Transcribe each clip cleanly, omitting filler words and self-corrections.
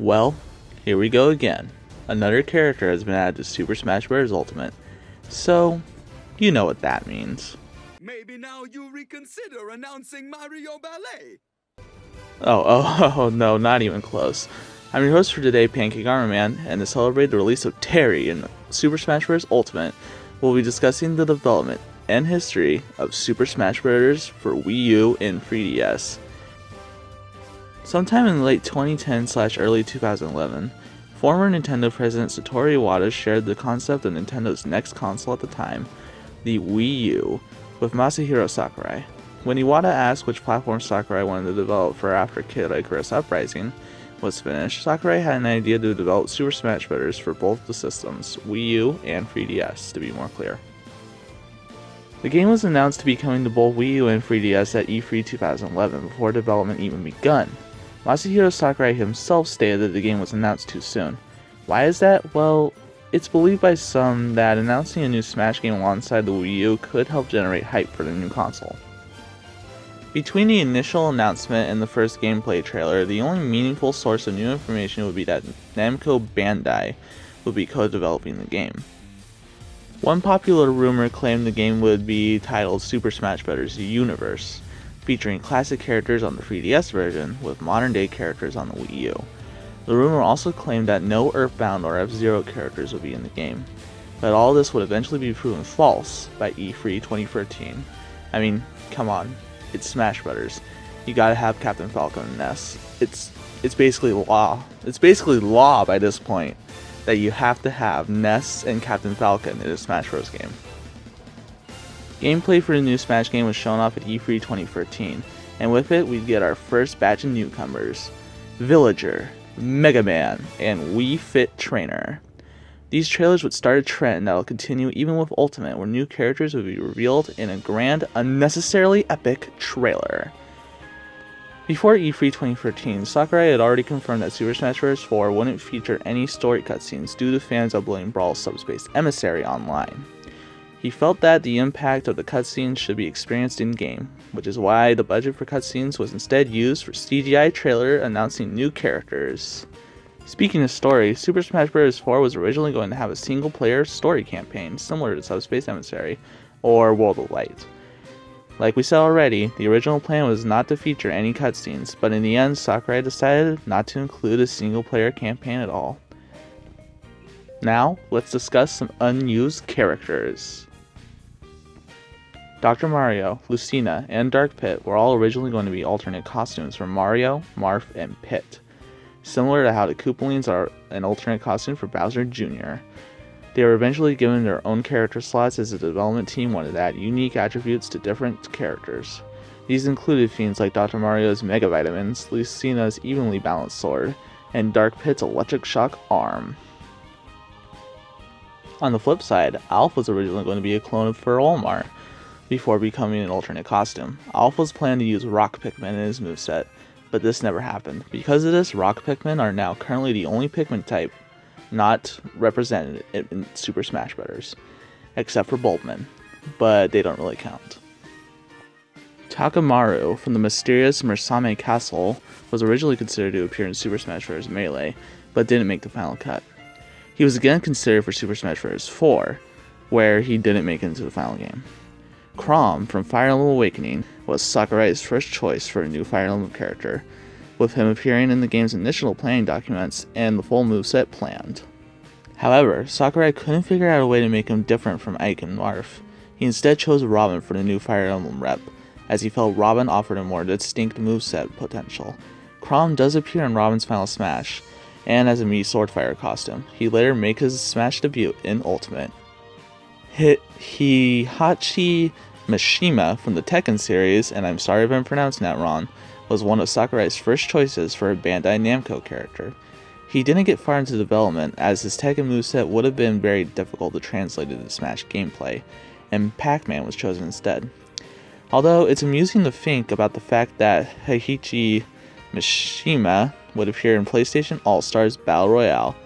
Well, here we go again. Another character has been added to Super Smash Bros. Ultimate. So, you know what that means. Maybe now you reconsider announcing Mario Ballet. Oh, no, not even close. I'm your host for today, Pancake Armor Man, and to celebrate the release of Terry in Super Smash Bros. Ultimate, we'll be discussing the development and history of Super Smash Bros. For Wii U and 3DS. Sometime in the late 2010/early 2011, former Nintendo President Satoru Iwata shared the concept of Nintendo's next console at the time, the Wii U, with Masahiro Sakurai. When Iwata asked which platform Sakurai wanted to develop for after Kid Icarus Uprising was finished, Sakurai had an idea to develop Super Smash Bros. For both the systems, Wii U and 3DS, to be more clear. The game was announced to be coming to both Wii U and 3DS at E3 2011 before development even begun. Masahiro Sakurai himself stated that the game was announced too soon. Why is that? Well, it's believed by some that announcing a new Smash game alongside the Wii U could help generate hype for the new console. Between the initial announcement and the first gameplay trailer, the only meaningful source of new information would be that Namco Bandai would be co-developing the game. One popular rumor claimed the game would be titled Super Smash Bros. Universe, featuring classic characters on the 3DS version with modern-day characters on the Wii U. The rumor also claimed that no Earthbound or F-Zero characters would be in the game, but all this would eventually be proven false by E3 2013. I mean, come on, it's Smash Bros. You gotta have Captain Falcon and Ness. It's basically law. It's basically law by this point that you have to have Ness and Captain Falcon in a Smash Bros. Game. Gameplay for the new Smash game was shown off at E3 2013, and with it we'd get our first batch of newcomers, Villager, Mega Man, and Wii Fit Trainer. These trailers would start a trend that will continue even with Ultimate, where new characters would be revealed in a grand, unnecessarily epic trailer. Before E3 2013, Sakurai had already confirmed that Super Smash Bros. 4 wouldn't feature any story cutscenes due to fans uploading Brawl's Subspace Emissary online. He felt that the impact of the cutscenes should be experienced in-game, which is why the budget for cutscenes was instead used for CGI trailer announcing new characters. Speaking of story, Super Smash Bros. 4 was originally going to have a single-player story campaign similar to Subspace Emissary, or World of Light. Like we said already, the original plan was not to feature any cutscenes, but in the end Sakurai decided not to include a single-player campaign at all. Now, let's discuss some unused characters. Dr. Mario, Lucina, and Dark Pit were all originally going to be alternate costumes for Mario, Marth, and Pit, similar to how the Koopalings are an alternate costume for Bowser Jr. They were eventually given their own character slots as the development team wanted to add unique attributes to different characters. These included fiends like Dr. Mario's Mega Vitamins, Lucina's evenly balanced sword, and Dark Pit's electric shock arm. On the flip side, Alph was originally going to be a clone of Feralmar before becoming an alternate costume. Alph was planned to use Rock Pikmin in his moveset, but this never happened. Because of this, Rock Pikmin are now currently the only Pikmin type not represented in Super Smash Bros., except for Bulbmin, but they don't really count. Takamaru from the mysterious Mursame Castle was originally considered to appear in Super Smash Bros. Melee, but didn't make the final cut. He was again considered for Super Smash Bros. 4, where he didn't make it into the final game. Chrom from Fire Emblem Awakening was Sakurai's first choice for a new Fire Emblem character, with him appearing in the game's initial planning documents and the full moveset planned. However, Sakurai couldn't figure out a way to make him different from Ike and Marth. He instead chose Robin for the new Fire Emblem rep, as he felt Robin offered a more distinct moveset potential. Chrom does appear in Robin's final Smash, and as a Mii Swordfire costume. He later made his Smash debut in Ultimate. Heihachi Mishima from the Tekken series, and I'm sorry if I'm pronouncing that wrong, was one of Sakurai's first choices for a Bandai Namco character. He didn't get far into development, as his Tekken moveset would have been very difficult to translate into Smash gameplay, and Pac-Man was chosen instead. Although it's amusing to think about the fact that Heihachi Mishima would appear in PlayStation All-Stars Battle Royale.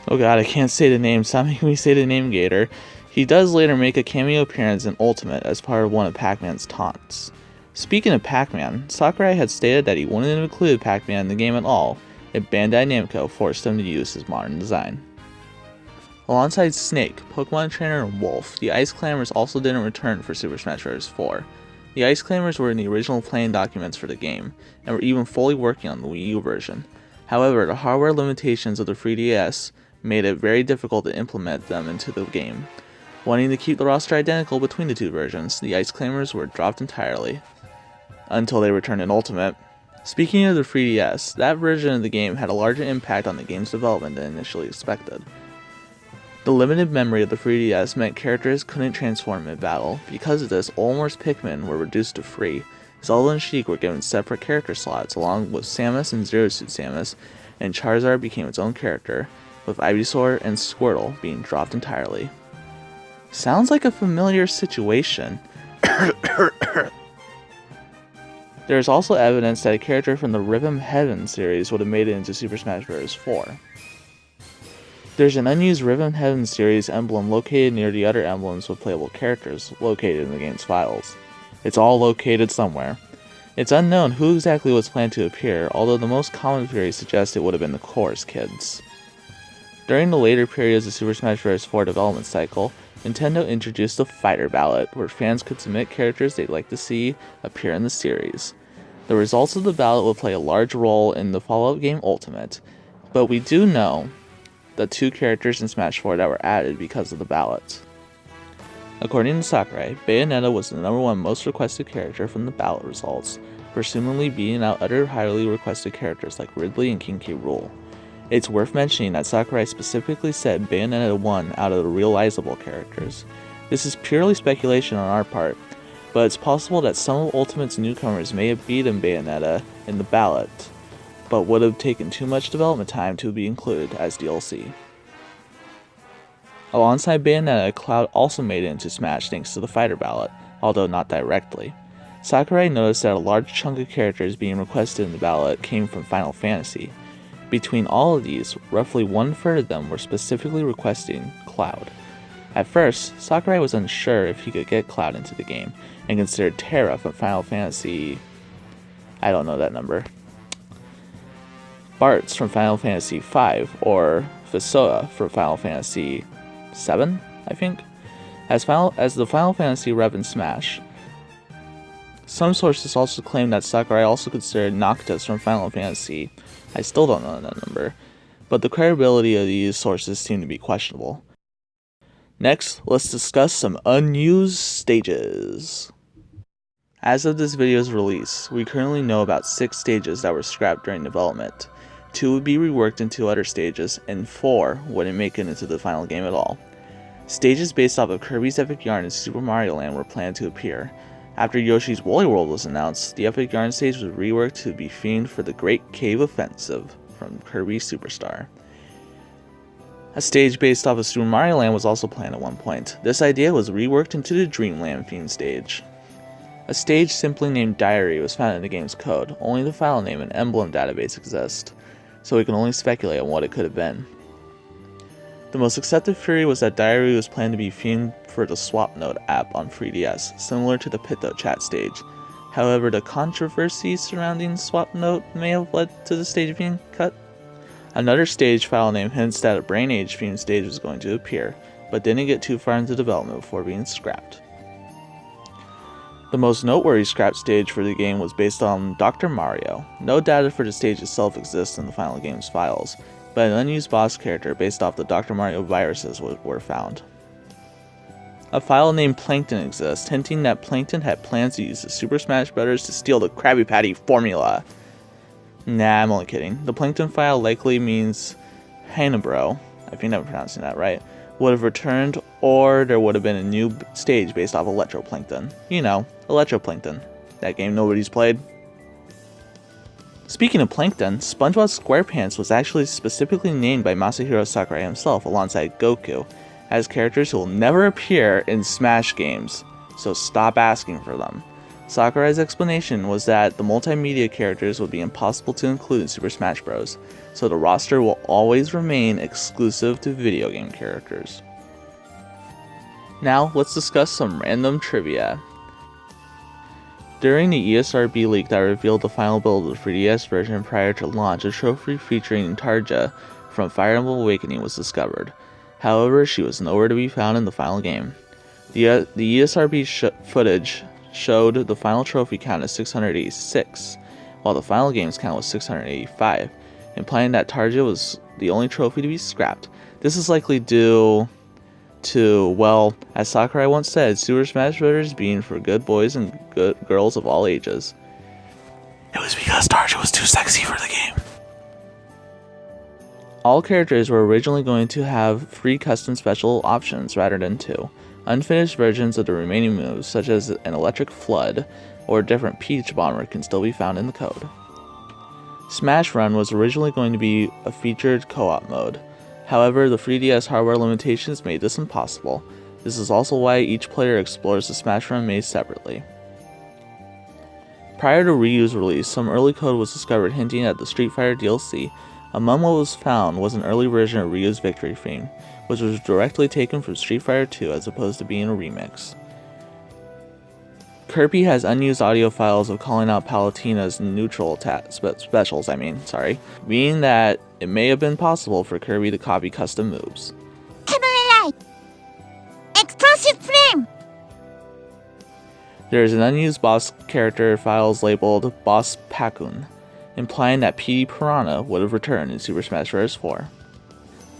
Oh god, I can't say the name, stop making me say the name, Gator. He does later make a cameo appearance in Ultimate as part of one of Pac-Man's taunts. Speaking of Pac-Man, Sakurai had stated that he wouldn't include Pac-Man in the game at all, and Bandai Namco forced them to use his modern design. Alongside Snake, Pokemon Trainer, and Wolf, the Ice Climbers also didn't return for Super Smash Bros. 4. The Ice Climbers were in the original plan documents for the game, and were even fully working on the Wii U version. However, the hardware limitations of the 3DS made it very difficult to implement them into the game. Wanting to keep the roster identical between the two versions, the Ice Climbers were dropped entirely, until they returned in Ultimate. Speaking of the 3DS, that version of the game had a larger impact on the game's development than initially expected. The limited memory of the 3DS meant characters couldn't transform mid-battle. Because of this, Olimor's Pikmin were reduced to free. Zelda and Sheik were given separate character slots, along with Samus and Zero Suit Samus, and Charizard became its own character, with Ivysaur and Squirtle being dropped entirely. Sounds like a familiar situation. There is also evidence that a character from the Rhythm Heaven series would have made it into Super Smash Bros. 4. There's an unused Rhythm Heaven series emblem located near the other emblems with playable characters located in the game's files. It's all located somewhere. It's unknown who exactly was planned to appear, although the most common theory suggests it would have been the Chorus Kids. During the later periods of Super Smash Bros. 4 development cycle, Nintendo introduced the Fighter Ballot, where fans could submit characters they'd like to see appear in the series. The results of the ballot would play a large role in the follow-up game Ultimate, but we do know the 2 characters in Smash 4 that were added because of the ballot. According to Sakurai, Bayonetta was the #1 most requested character from the ballot results, presumably beating out other highly requested characters like Ridley and King K. Rool. It's worth mentioning that Sakurai specifically said Bayonetta won out of the realizable characters. This is purely speculation on our part, but it's possible that some of Ultimate's newcomers may have beaten Bayonetta in the ballot, but would have taken too much development time to be included as DLC. Alongside Bayonetta, Cloud also made it into Smash thanks to the Fighter Ballot, although not directly. Sakurai noticed that a large chunk of characters being requested in the ballot came from Final Fantasy. Between all of these, roughly 1/3 of them were specifically requesting Cloud. At first, Sakurai was unsure if he could get Cloud into the game, and considered Terra from Final Fantasy... I don't know that number. Bartz from Final Fantasy V, or Visoa from Final Fantasy VII, I think, as the Final Fantasy rep in Smash. Some sources also claim that Sakurai also considered Noctis from Final Fantasy. I still don't know that number, but the credibility of these sources seem to be questionable. Next, let's discuss some unused stages. As of this video's release, we currently know about 6 stages that were scrapped during development. 2 would be reworked into other stages, and 4 wouldn't make it into the final game at all. Stages based off of Kirby's Epic Yarn and Super Mario Land were planned to appear. After Yoshi's Woolly World was announced, the Epic Yarn stage was reworked to be themed for the Great Cave Offensive from Kirby Superstar. A stage based off of Super Mario Land was also planned at one point. This idea was reworked into the Dreamland themed stage. A stage simply named Diary was found in the game's code. Only the file name and emblem database exist, so we can only speculate on what it could have been. The most accepted theory was that Diary was planned to be themed for the Swap Note app on 3DS, similar to the Pito chat stage. However, the controversy surrounding Swap Note may have led to the stage being cut. Another stage file name hints that a Brain Age themed stage was going to appear, but didn't get too far into development before being scrapped. The most noteworthy scrap stage for the game was based on Dr. Mario. No data for the stage itself exists in the final game's files, but an unused boss character based off the Dr. Mario viruses were found. A file named Plankton exists, hinting that Plankton had plans to use the Super Smash Bros. To steal the Krabby Patty formula. Nah, I'm only kidding. The Plankton file likely means Hanebro, I think I'm pronouncing that right, would have returned, or there would have been a new stage based off Electroplankton. You know, Electroplankton. That game nobody's played. Speaking of Plankton, SpongeBob SquarePants was actually specifically named by Masahiro Sakurai himself alongside Goku, as characters who will never appear in Smash games, so stop asking for them. Sakurai's explanation was that the multimedia characters would be impossible to include in Super Smash Bros., so the roster will always remain exclusive to video game characters. Now, let's discuss some random trivia. During the ESRB leak that revealed the final build of the 3DS version prior to launch, a trophy featuring Tarja from Fire Emblem Awakening was discovered. However, she was nowhere to be found in the final game. The ESRB footage showed the final trophy count as 686, while the final game's count was 685, implying that Tarja was the only trophy to be scrapped. This is likely due to, well, as Sakurai once said, Super Smash Bros. Being for good boys and good girls of all ages. It was because Tarja was too sexy for the game. All characters were originally going to have 3 custom special options rather than 2. Unfinished versions of the remaining moves, such as an electric flood or a different peach bomber, can still be found in the code. Smash Run was originally going to be a featured co-op mode. However, the 3DS hardware limitations made this impossible. This is also why each player explores the Smash Run maze separately. Prior to Wii U's release, some early code was discovered hinting at the Street Fighter DLC. Among what was found was an early version of Ryu's victory theme, which was directly taken from Street Fighter 2 as opposed to being a remix. Kirby has unused audio files of calling out Palutena's neutral specials, meaning that it may have been possible for Kirby to copy custom moves. Explosive flame! There is an unused boss character files labeled Boss Pakun, implying that PD Piranha would have returned in Super Smash Bros. 4.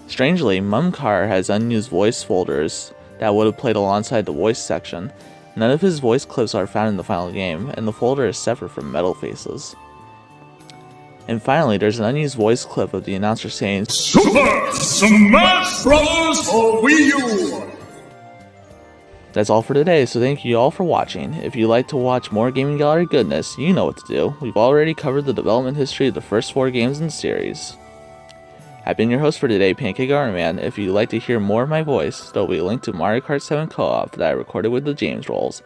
Strangely, Mumkar has unused voice folders that would have played alongside the voice section. None of his voice clips are found in the final game, and the folder is separate from Metal Faces. And finally, there's an unused voice clip of the announcer saying, Super Smash Bros. For Wii U! That's all for today, so thank you all for watching. If you'd like to watch more Gaming Gallery goodness, you know what to do. We've already covered the development history of the first 4 games in the series. I've been your host for today, Pancake Iron Man. If you'd like to hear more of my voice, there'll be a link to Mario Kart 7 Co-op that I recorded with the James Rolls.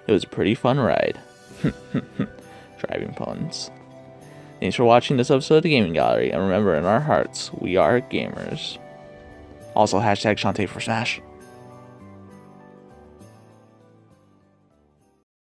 It was a pretty fun ride. Driving puns. Thanks for watching this episode of the Gaming Gallery, and remember, in our hearts, we are gamers. Also, hashtag Shantae for Smash.